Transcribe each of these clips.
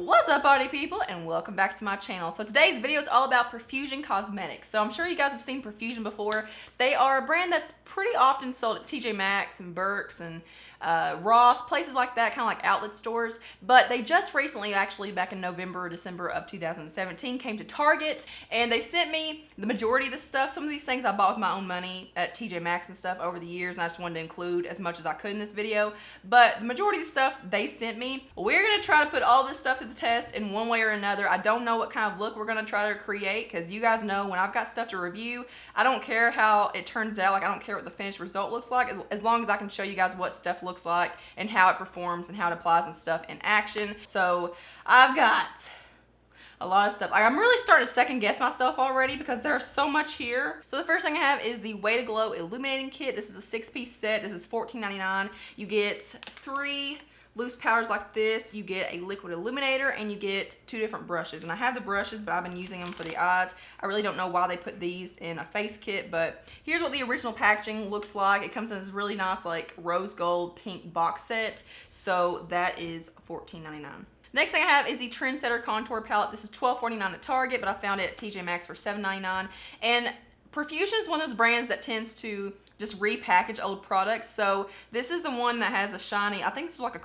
What's up, party people, and welcome back to my channel. So today's video is all about Profusion Cosmetics. So I'm sure you guys have seen Profusion before. They are a brand that's pretty often sold at TJ Maxx and Burke's and Ross, places like that, kind of like outlet stores. But they just recently, actually back in November or December of 2017, came to Target, and they sent me the majority of this stuff. Some of these things I bought with my own money at TJ Maxx and stuff over the years, and I just wanted to include as much as I could in this video. But the majority of the stuff they sent me, we're going to try to put all this stuff to the test in one way or another. I don't know what kind of look we're going to try to create, because you guys know when I've got stuff to review, I don't care how it turns out. Like, I don't care what the finished result looks like, as long as I can show you guys what stuff looks like and how it performs and how it applies and stuff in action. So I've got a lot of stuff. Like, I'm really starting to second guess myself already because there's so much here. So the first thing I have is the Way to Glow Illuminating Kit. This is a 6-piece set. This is $14.99. You get 3 loose powders like this, you get a liquid illuminator, and you get 2 different brushes. And I have the brushes, but I've been using them for the eyes. I really don't know why they put these in a face kit, but here's what the original packaging looks like. It comes in this really nice like rose gold pink box set. So that is $14.99. Next thing I have is the Trendsetter Contour Palette. This is $12.49 at Target, but I found it at TJ Maxx for $7.99. And Profusion is one of those brands that tends to just repackage old products. So this is the one that has a shiny, I think this was like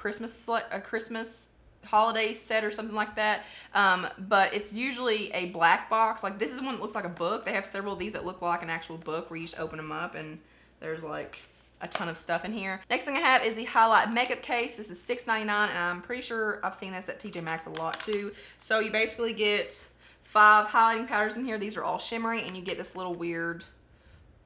a Christmas holiday set or something like that. But it's usually a black box. Like, this is one that looks like a book. They have several of these that look like an actual book where you just open them up and there's like a ton of stuff in here. Next thing I have is the Highlight Makeup Case. This is $6.99, and I'm pretty sure I've seen this at TJ Maxx a lot too. So you basically get 5 highlighting powders in here. These are all shimmery, and you get this little weird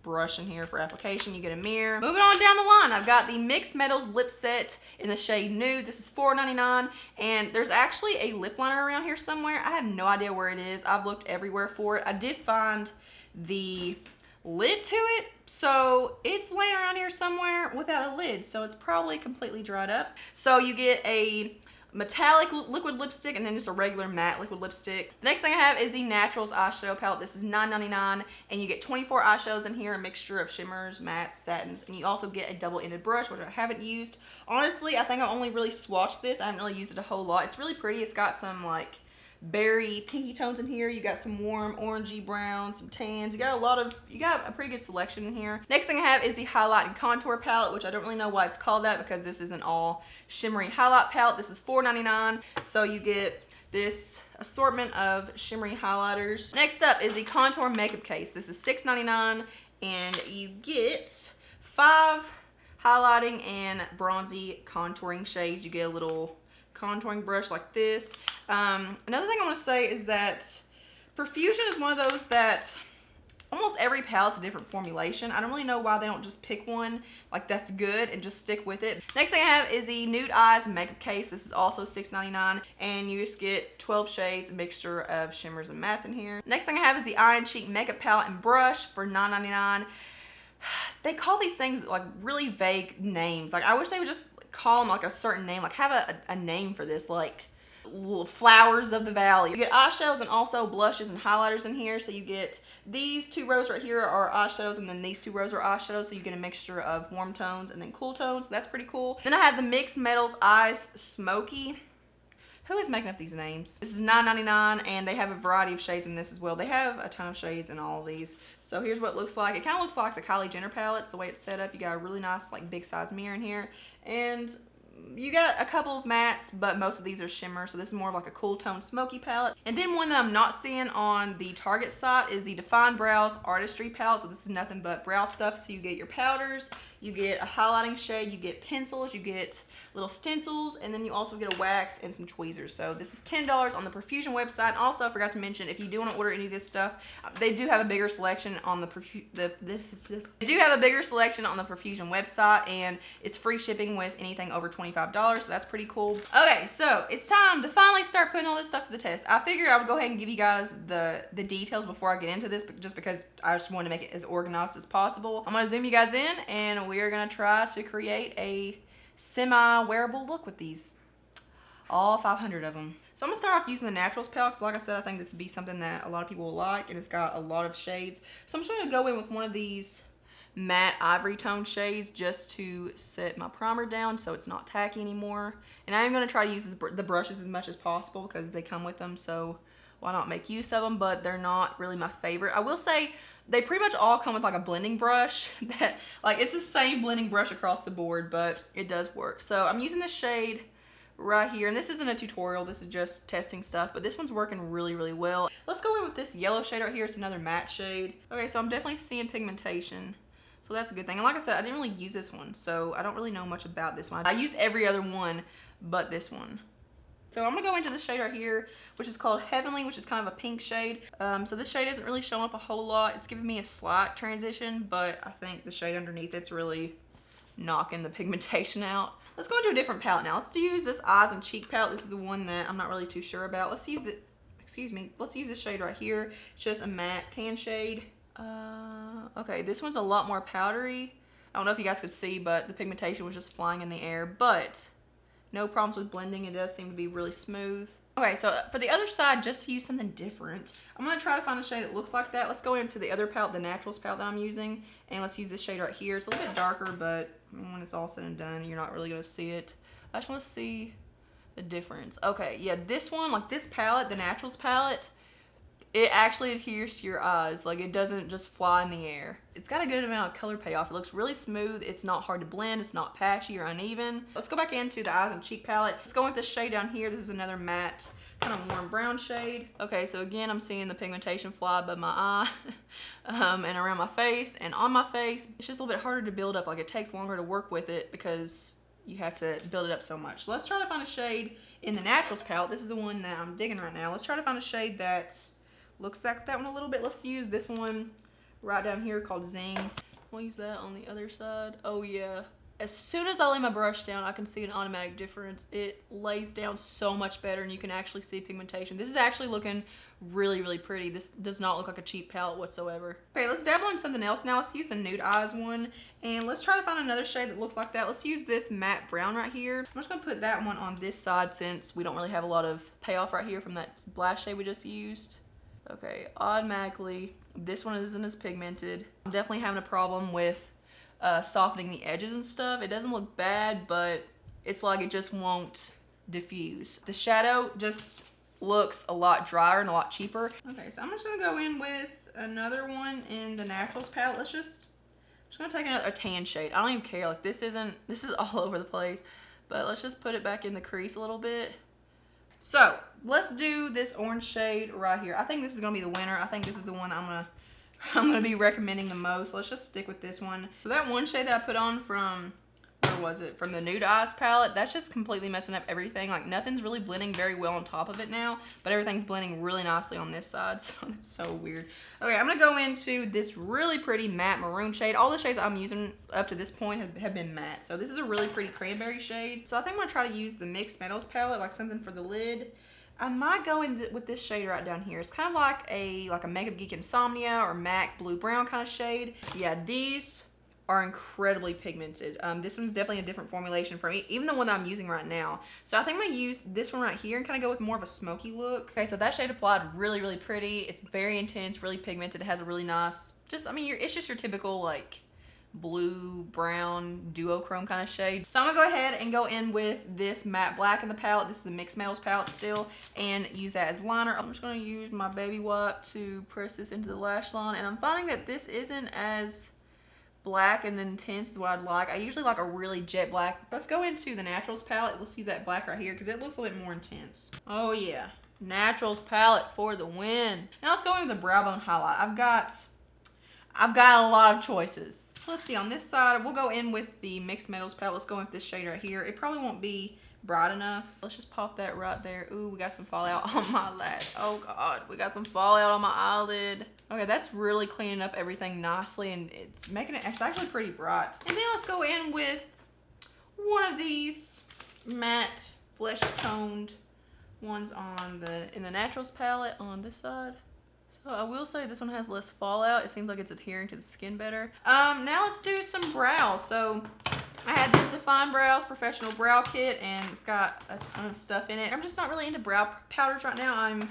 brush in here for application. You get a mirror. Moving on down the line, I've got the Mixed Metals Lip Set in the shade Nude. This is $4.99, and there's actually a lip liner around here somewhere. I have no idea where it is. I've looked everywhere for it. I did find the lid to it, so it's laying around here somewhere without a lid, so it's probably completely dried up. So you get a metallic liquid lipstick and then just a regular matte liquid lipstick. The next thing I have is the Naturals Eyeshadow Palette. This is $9.99, and you get 24 eyeshadows in here, a mixture of shimmers, mattes, satins, and you also get a double-ended brush, which I haven't used. Honestly, I think I only really swatched this. I haven't really used it a whole lot. It's really pretty. It's got some like berry pinky tones in here. You got some warm orangey browns, some tans. You got a pretty good selection in here. Next thing I have is the Highlight and Contour Palette, which I don't really know why it's called that because this is an all shimmery highlight palette. This is $4.99. So you get this assortment of shimmery highlighters. Next up is the Contour Makeup Case. This is $6.99, and you get 5 highlighting and bronzy contouring shades. You get a little contouring brush like this. Another thing I want to say is that Profusion is one of those that almost every palette's a different formulation. I don't really know why they don't just pick one like that's good and just stick with it. Next thing I have is the Nude Eyes Makeup Case. This is also $6.99, and you just get 12 shades, a mixture of shimmers and mattes in here. Next thing I have is the Eye and Cheek Makeup Palette and Brush for $9.99. They call these things like really vague names. Like, I wish they would just call them like a certain name, like have a name for this, like Flowers of the Valley. You get eyeshadows and also blushes and highlighters in here. So you get these 2 rows right here are eyeshadows, and then these 2 rows are eyeshadows. So you get a mixture of warm tones and then cool tones. So that's pretty cool. Then I have the Mixed Metals Eyes Smoky. Who is making up these names? This is $9.99, and they have a variety of shades in this as well. They have a ton of shades in all of these. So here's what it looks like. It kind of looks like the Kylie Jenner palettes, the way it's set up. You got a really nice like big size mirror in here, and you got a couple of mattes, but most of these are shimmer. So this is more of like a cool tone smoky palette. And then one that I'm not seeing on the Target site is the Define Brows Artistry palette. So this is nothing but brow stuff. So you get your powders, you get a highlighting shade, you get pencils, you get little stencils, and then you also get a wax and some tweezers. So this is $10 on the Profusion website. And also, I forgot to mention, if you do want to order any of this stuff, they do have a bigger selection on the Profusion website, and it's free shipping with anything over $25. So that's pretty cool. Okay, so it's time to finally start putting all this stuff to the test. I figured I would go ahead and give you guys the details before I get into this, just because I just wanted to make it as organized as possible. I'm gonna zoom you guys in, and we are gonna try to create a semi-wearable look with these, all 500 of them. So I'm gonna start off using the Naturals palette, because like I said, I think this would be something that a lot of people will like, and it's got a lot of shades. So I'm just gonna go in with one of these matte ivory tone shades just to set my primer down so it's not tacky anymore. And I am going to try to use the brushes as much as possible because they come with them, so why not make use of them, but they're not really my favorite. I will say they pretty much all come with like a blending brush that, like, it's the same blending brush across the board, but it does work. So I'm using this shade right here, and this isn't a tutorial, this is just testing stuff, but this one's working really, really well. Let's go in with this yellow shade right here. It's another matte shade. Okay, so I'm definitely seeing pigmentation, so that's a good thing. And like I said, I didn't really use this one, so I don't really know much about this one. I used every other one but this one. So I'm gonna go into the shade right here, which is called Heavenly, which is kind of a pink shade. So this shade isn't really showing up a whole lot. It's giving me a slight transition, but I think the shade underneath it's really knocking the pigmentation out. Let's go into a different palette now. Let's use this Eyes and Cheek palette. This is the one that I'm not really too sure about. Let's use it, excuse me, let's use this shade right here. It's just a matte tan shade. Okay, this one's a lot more powdery. I don't know if you guys could see, but the pigmentation was just flying in the air, but no problems with blending. It does seem to be really smooth. Okay, so for the other side, just to use something different, I'm gonna try to find a shade that looks like that. Let's go into the other palette, the Naturals palette that I'm using, and let's use this shade right here. It's a little bit darker, but I mean, when it's all said and done, you're not really gonna see it. I just wanna see the difference. Okay, yeah, this one, like this palette, the Naturals palette, it actually adheres to your eyes. Like, it doesn't just fly in the air. It's got a good amount of color payoff. It looks really smooth. It's not hard to blend. It's not patchy or uneven. Let's go back into the Eyes and Cheek palette. Let's go with this shade down here. This is another matte, kind of warm brown shade. Okay, so again, I'm seeing the pigmentation fly above my eye and around my face and on my face. It's just a little bit harder to build up. Like, it takes longer to work with it because you have to build it up so much. So let's try to find a shade in the Naturals palette. This is the one that I'm digging right now. Let's try to find a shade that looks like that one a little bit. Let's use this one right down here called Zing. We'll use that on the other side. Oh yeah. As soon as I lay my brush down, I can see an automatic difference. It lays down so much better and you can actually see pigmentation. This is actually looking really, really pretty. This does not look like a cheap palette whatsoever. Okay, let's dabble in something else now. Let's use the Nude Eyes one and let's try to find another shade that looks like that. Let's use this matte brown right here. I'm just gonna put that one on this side since we don't really have a lot of payoff right here from that blush shade we just used. Okay, automatically, this one isn't as pigmented. I'm definitely having a problem with softening the edges and stuff. It doesn't look bad, but it's like it just won't diffuse. The shadow just looks a lot drier and a lot cheaper. Okay, so I'm just gonna go in with another one in the Naturals palette. I'm just gonna take a tan shade. I don't even care, like this is all over the place, but let's just put it back in the crease a little bit. So let's do this orange shade right here. I think this is gonna be the winner. I think this is the one I'm gonna be recommending the most. Let's just stick with this one. So that one shade that I put on from, where was it? From the Nude Eyes palette, that's just completely messing up everything. Like, nothing's really blending very well on top of it now, but everything's blending really nicely on this side, so it's so weird. Okay, I'm gonna go into this really pretty matte maroon shade. All the shades I'm using up to this point have been matte, so this is a really pretty cranberry shade. So I think I'm gonna try to use the Mixed Metals palette, like something for the lid. I might go in with this shade right down here. It's kind of like a Makeup Geek Insomnia or MAC Blue Brown kind of shade. Yeah, these are incredibly pigmented. This one's definitely a different formulation for me, even the one that I'm using right now. So I think I'm gonna use this one right here and kind of go with more of a smoky look. Okay, so that shade applied really, really pretty. It's very intense, really pigmented. It has a really nice, it's just your typical like blue brown duochrome kind of shade. So I'm gonna go ahead and go in with this matte black in the palette. This is the Mixed Metals palette still, and use that as liner. I'm just gonna use my baby wipe to press this into the lash line, and I'm finding that this isn't as black and intense is what I'd like. I usually like a really jet black. Let's go into the Naturals palette. Let's use that black right here because it looks a little bit more intense. Oh yeah, Naturals palette for the win. Now let's go into the brow bone highlight. I've got a lot of choices. Let's see, on this side, we'll go in with the Mixed Metals palette. Let's go in with this shade right here. It probably won't be bright enough. Let's just pop that right there. Ooh, we got some fallout on my lash. Oh God, we got some fallout on my eyelid. Okay, that's really cleaning up everything nicely, and it's actually pretty bright. And then let's go in with one of these matte flesh toned ones in the Naturals palette on this side. So I will say this one has less fallout. It seems like it's adhering to the skin better. Now let's do some brows. So I had this Define Brows Professional Brow Kit, and it's got a ton of stuff in it. I'm just not really into brow powders right now. I'm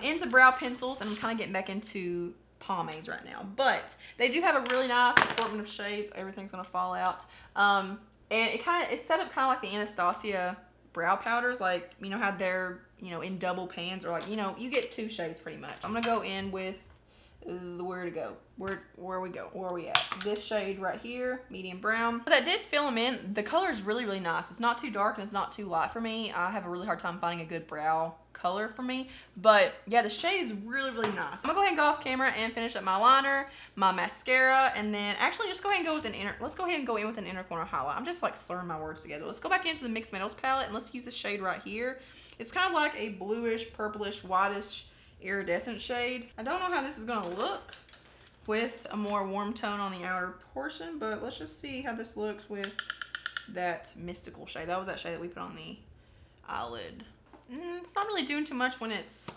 into brow pencils, and I'm kind of getting back into pomades right now. But they do have a really nice assortment of shades. Everything's gonna fall out. And it's set up kind of like the Anastasia brow powders, like, you know how they're, you know, in double pans, or like, you know, you get 2 shades pretty much. I'm gonna go in with where are we at? This shade right here, medium brown. That did fill them in. The color is really, really nice. It's not too dark and it's not too light for me. I have a really hard time finding a good brow color for me, but yeah, the shade is really, really nice. I'm gonna go ahead and go off camera and finish up my liner, my mascara, and then actually just go ahead and go with let's go ahead and go in with an inner corner highlight. I'm just like slurring my words together. Let's go back into the Mixed Metals palette and let's use the shade right here. It's kind of like a bluish, purplish, whitish, iridescent shade. I don't know how this is gonna look with a more warm tone on the outer portion, but let's just see how this looks with that mystical shade. That was that shade that we put on the eyelid. It's not really doing too much when it's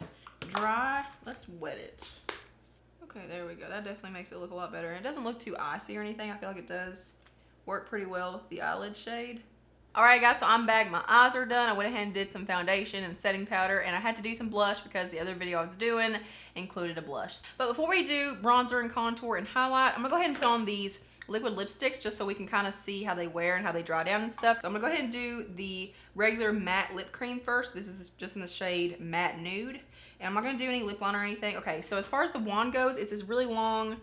dry. Let's wet it. Okay, there we go. That definitely makes it look a lot better. It doesn't look too icy or anything. I feel like it does work pretty well with the eyelid shade. Alright guys, so I'm back. My eyes are done. I went ahead and did some foundation and setting powder, and I had to do some blush because the other video I was doing included a blush. But before we do bronzer and contour and highlight, I'm going to go ahead and put on these liquid lipsticks just so we can kind of see how they wear and how they dry down and stuff. So I'm going to go ahead and do the regular matte lip cream first. This is just in the shade Matte Nude. And I'm not going to do any lip liner or anything. Okay, so as far as the wand goes, it's this really long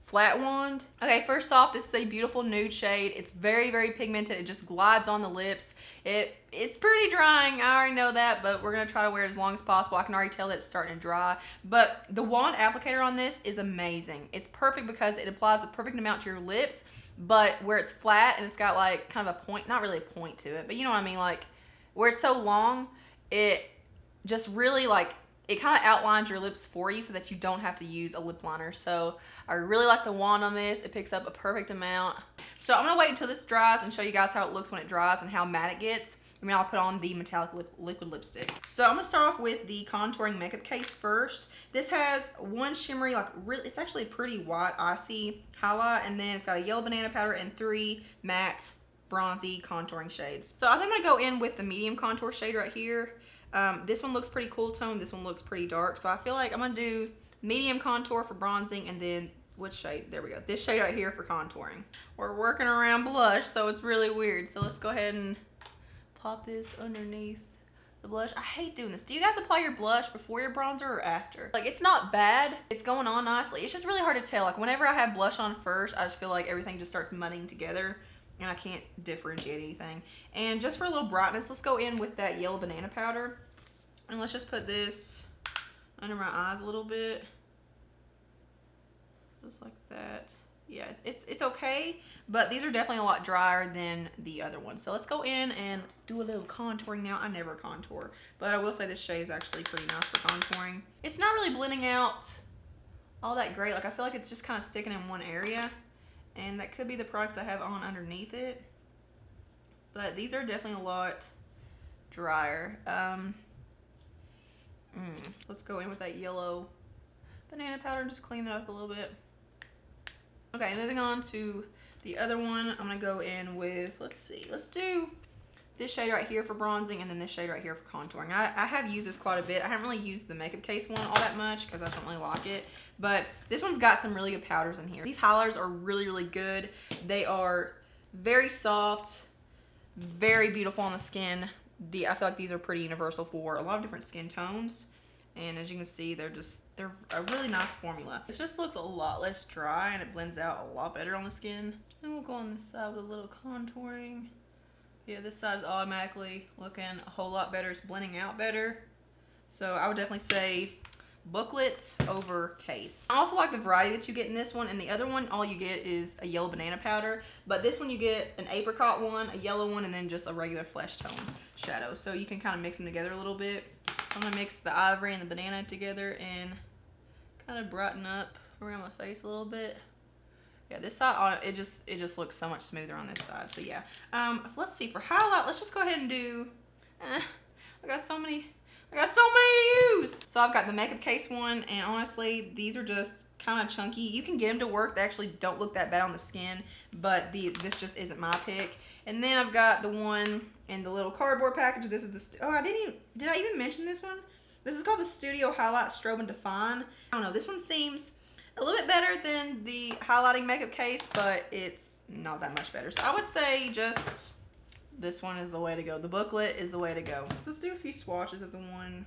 flat wand. Okay, first off, this is a beautiful nude shade. It's very, very pigmented. It just glides on the lips. It's pretty drying. I already know that, but we're gonna try to wear it as long as possible. I can already tell that it's starting to dry. But the wand applicator on this is amazing. It's perfect because it applies the perfect amount to your lips, but where it's flat and it's got like kind of a point, not really a point to it, but you know what I mean, like where it's so long, it just really like, it kind of outlines your lips for you so that you don't have to use a lip liner. So I really like the wand on this. It picks up a perfect amount. So I'm gonna wait until this dries and show you guys how it looks when it dries and how matte it gets. I mean, I'll put on the metallic liquid lipstick. So I'm gonna start off with the contouring makeup case first. This has one shimmery, like really, it's actually a pretty white, icy highlight, and then it's got a yellow banana powder and 3 matte bronzy contouring shades. So I think I'm gonna go in with the medium contour shade right here. This one looks pretty cool tone. This one looks pretty dark. So I feel like I'm going to do medium contour for bronzing, and then which shade? There we go. This shade right here for contouring. We're working around blush, so it's really weird. So let's go ahead and plop this underneath the blush. I hate doing this. Do you guys apply your blush before your bronzer or after? Like, it's not bad. It's going on nicely. It's just really hard to tell. Like, whenever I have blush on first, I just feel like everything just starts mudding together, and I can't differentiate anything. And just for a little brightness, let's go in with that yellow banana powder. And let's just put this under my eyes a little bit. Just like that. Yeah, it's okay, but these are definitely a lot drier than the other ones. So let's go in and do a little contouring now. I never contour, but I will say this shade is actually pretty nice for contouring. It's not really blending out all that great. Like, I feel like it's just kind of sticking in one area. And that could be the products I have on underneath it. But these are definitely a lot drier. Let's go in with that yellow banana powder and just clean that up a little bit. Okay, moving on to the other one. I'm going to go in with, let's see, let's do this shade right here for bronzing and then this shade right here for contouring. I have used this quite a bit. I haven't really used the makeup case one all that much because I don't really like it. But this one's got some really good powders in here. These highlighters are really, really good. They are very soft, very beautiful on the skin. I feel like these are pretty universal for a lot of different skin tones. And as you can see, they're a really nice formula. It just looks a lot less dry and it blends out a lot better on the skin. And we'll go on this side with a little contouring. Yeah, this side is automatically looking a whole lot better. It's blending out better. So I would definitely say booklet over case. I also like the variety that you get in this one. And the other one, all you get is a yellow banana powder. But this one you get an apricot one, a yellow one, and then just a regular flesh tone shadow. So you can kind of mix them together a little bit. So I'm going to mix the ivory and the banana together and kind of brighten up around my face a little bit. Yeah, this side, it just looks so much smoother on this side. So yeah, let's see, for highlight, let's just go ahead and do, I got so many to use. So I've got the makeup case one, and honestly, these are just kind of chunky. You can get them to work. They actually don't look that bad on the skin, but this just isn't my pick. And then I've got the one in the little cardboard package. This is the, did I even mention this one? This is called the Studio Highlight Strobe and Define. I don't know, this one seems A little bit better than the highlighting makeup case, but it's not that much better. So I would say just this one is the way to go. The booklet is the way to go. Let's do a few swatches of the one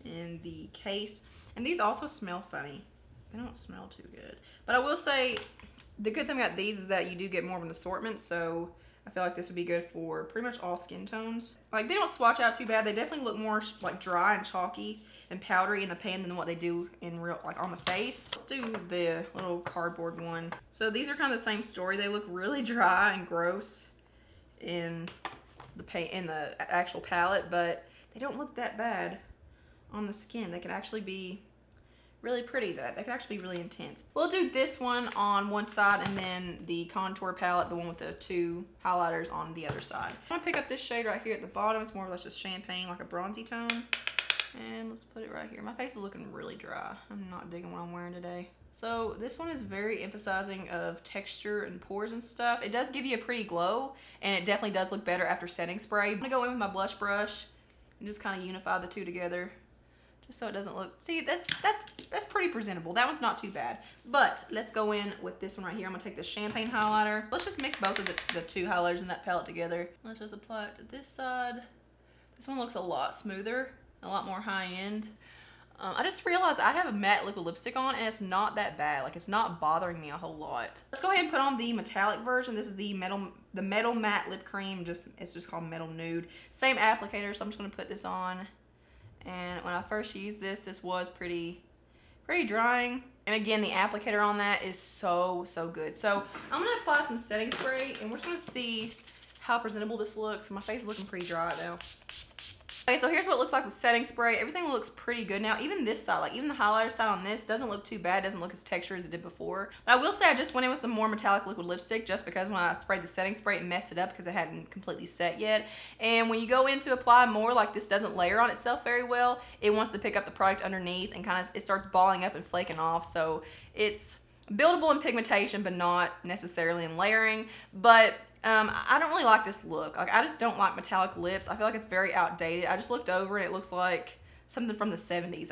in the case. And these also smell funny. They don't smell too good. But I will say the good thing about these is that you do get more of an assortment. So I feel like this would be good for pretty much all skin tones. Like, they don't swatch out too bad. They definitely look more like dry and chalky and powdery in the pan than what they do in real, like on the face. Let's do the little cardboard one. So these are kind of the same story. They look really dry and gross in the actual palette, but they don't look that bad on the skin. They can actually be really pretty. They can actually be really intense. We'll do this one on one side and then the contour palette, the one with the two highlighters, on the other side. I'm gonna pick up this shade right here at the bottom. It's more or less just champagne, like a bronzy tone. And let's put it right here. My face is looking really dry. I'm not digging what I'm wearing today. So this one is very emphasizing of texture and pores and stuff. It does give you a pretty glow, and it definitely does look better after setting spray. I'm gonna go in with my blush brush and just kind of unify the two together, just so it doesn't look, see, that's pretty presentable. That one's not too bad. But let's go in with this one right here. I'm gonna take the champagne highlighter. Let's just mix both of the two highlighters in that palette together. Let's just apply it to this side. This one looks a lot smoother, a lot more high end. I just realized I have a matte liquid lipstick on, and it's not that bad. Like, it's not bothering me a whole lot. Let's go ahead and put on the metallic version. This is the metal matte lip cream. It's just called Metal Nude. Same applicator, so I'm just gonna put this on. And when I first used this, this was pretty drying. And again, the applicator on that is so good. So I'm gonna apply some setting spray, and we're just gonna see how presentable this looks. My face is looking pretty dry now. Okay, so here's what it looks like with setting spray. Everything looks pretty good now. Even this side, like even the highlighter side on this doesn't look too bad. Doesn't look as textured as it did before. But I will say I just went in with some more metallic liquid lipstick just because when I sprayed the setting spray, it messed it up because it hadn't completely set yet. And when you go in to apply more, like this doesn't layer on itself very well. It wants to pick up the product underneath and kind of, it starts balling up and flaking off. So it's buildable in pigmentation, but not necessarily in layering. But I don't really like this look. Like, I just don't like metallic lips. I feel like it's very outdated. I just looked over and it looks like something from the 70s.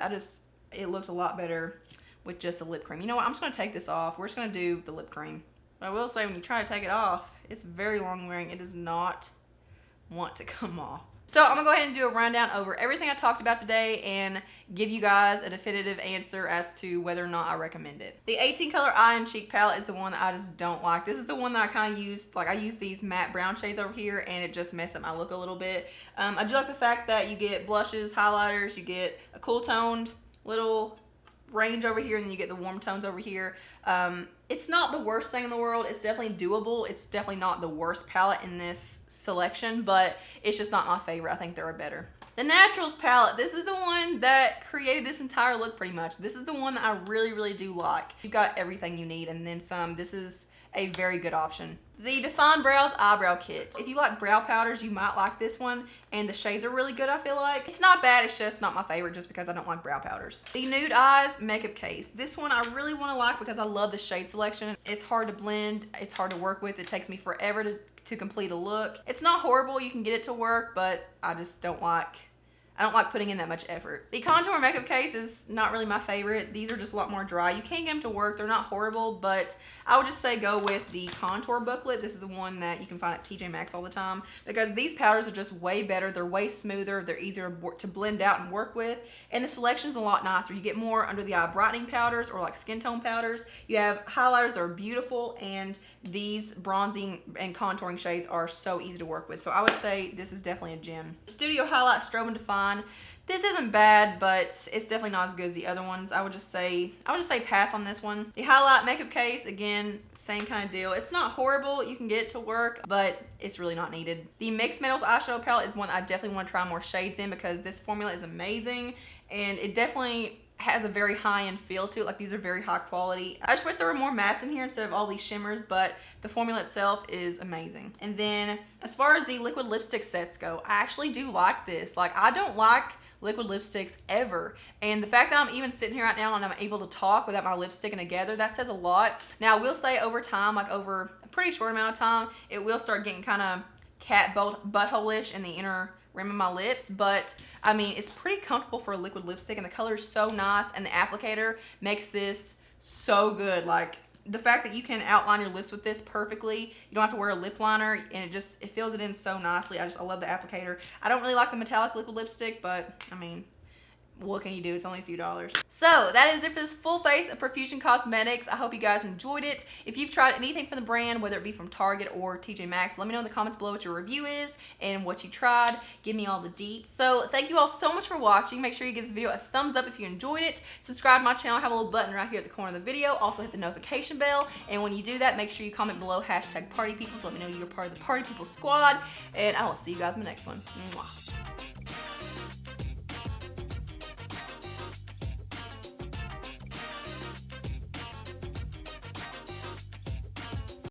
It looked a lot better with just a lip cream. You know what? I'm just going to take this off. We're just going to do the lip cream. But I will say, when you try to take it off, it's very long wearing. It does not want to come off. So I'm gonna go ahead and do a rundown over everything I talked about today and give you guys a definitive answer as to whether or not I recommend it. The 18 color eye and cheek palette is the one that I just don't like. This is the one that I kind of used, like I use these matte brown shades over here, and it just messed up my look a little bit. I do like the fact that you get blushes, highlighters, you get a cool toned little range over here, and then you get the warm tones over here. It's not the worst thing in the world. It's definitely doable. It's definitely not the worst palette in this selection, but it's just not my favorite. I think there are better. The Naturals palette, this is the one that created this entire look pretty much. This is the one that I really do like. You've got everything you need and then some. This is a very good option. The Define Brows Eyebrow Kit. If you like brow powders, you might like this one, and the shades are really good, I feel like. It's not bad, it's just not my favorite just because I don't like brow powders. The Nude Eyes Makeup Case. This one I really want to like because I love the shade selection. It's hard to blend, it's hard to work with, it takes me forever to complete a look. It's not horrible, you can get it to work, but I just don't like putting in that much effort. The Contour Makeup Case is not really my favorite. These are just a lot more dry. You can get them to work. They're not horrible, but I would just say go with the Contour Booklet. This is the one that you can find at TJ Maxx all the time because these powders are just way better. They're way smoother. They're easier to blend out and work with, and the selection is a lot nicer. You get more under the eye brightening powders or like skin tone powders. You have highlighters that are beautiful, and these bronzing and contouring shades are so easy to work with. So I would say this is definitely a gem. Studio Highlight Strobe and Define. This isn't bad, but it's definitely not as good as the other ones. I would just say pass on this one. The Highlight Makeup Case, again, same kind of deal. It's not horrible. You can get it to work, but it's really not needed. The Mixed Metals Eyeshadow Palette is one I definitely want to try more shades in because this formula is amazing, and it definitely has a very high-end feel to it. Like, these are very high quality. I just wish there were more mattes in here instead of all these shimmers, but the formula itself is amazing. And then as far as the liquid lipstick sets go, I actually do like this. Like, I don't like liquid lipsticks ever, and the fact that I'm even sitting here right now and I'm able to talk without my lips sticking together, that says a lot. Now I will say over time, like over a pretty short amount of time, it will start getting kind of cat butthole-ish in the inner rim of my lips, but I mean, it's pretty comfortable for a liquid lipstick, and the color is so nice, and the applicator makes this so good. Like, the fact that you can outline your lips with this perfectly, you don't have to wear a lip liner, and it fills it in so nicely. I love the applicator. I don't really like the metallic liquid lipstick, but I mean, what can you do? It's only a few dollars. So that is it for this full face of Profusion Cosmetics. I hope you guys enjoyed it. If you've tried anything from the brand, whether it be from Target or TJ Maxx, let me know in the comments below what your review is and what you tried. Give me all the deets. So thank you all so much for watching. Make sure you give this video a thumbs up if you enjoyed it. Subscribe to my channel. I have a little button right here at the corner of the video. Also hit the notification bell. And when you do that, make sure you comment below #partypeople to let me know you're part of the Party People squad. And I will see you guys in the next one. Mwah.